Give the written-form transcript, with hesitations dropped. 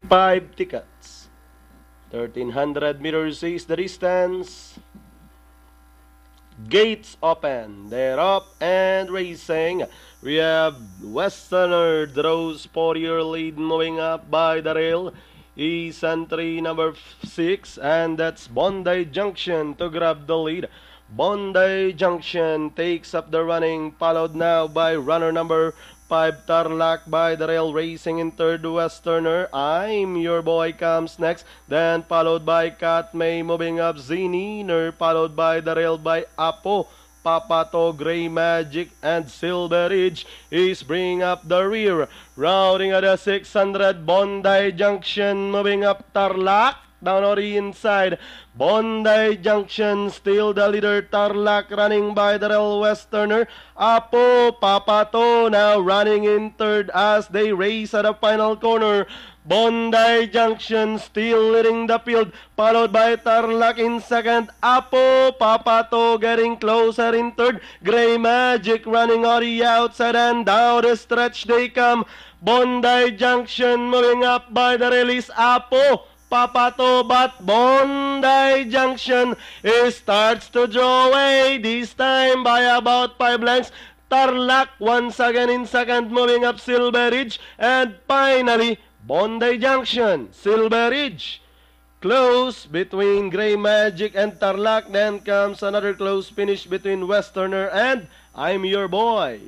5 tickets. 1,300 meters is the distance. Gates open. They're up and racing. We have Westerner draws 4-year lead moving up by the rail. Is entry number 6, and that's Bondi Junction to grab the lead. Bondi Junction takes up the running, followed now by runner number 5, Tarlac by the rail, racing in third. Westerner, I'm Your Boy comes next, then followed by Cat May, moving up Zeniner, followed by the rail by Apo. Papato, Gray Magic, and Silver Ridge is bringing up the rear. Rounding at the 600, Bondi Junction moving up Tarlac. Down on the inside, Bondi Junction still the leader. Tarlac running by the rail. Westerner, Apo, Papato now running in third as they race at the final corner. Bondi Junction still leading the field, followed by Tarlac in second. Apo, Papato getting closer in third. Gray Magic running on the outside, and down the stretch they come. Bondi Junction moving up by the release. Apo, Papato, but Bondi Junction starts to draw away, this time by about 5 lengths. Tarlac once again in second, moving up Silver Ridge, and finally Bondi Junction, Silver Ridge. Close between Gray Magic and Tarlac, then comes another close finish between Westerner and I'm Your Boy.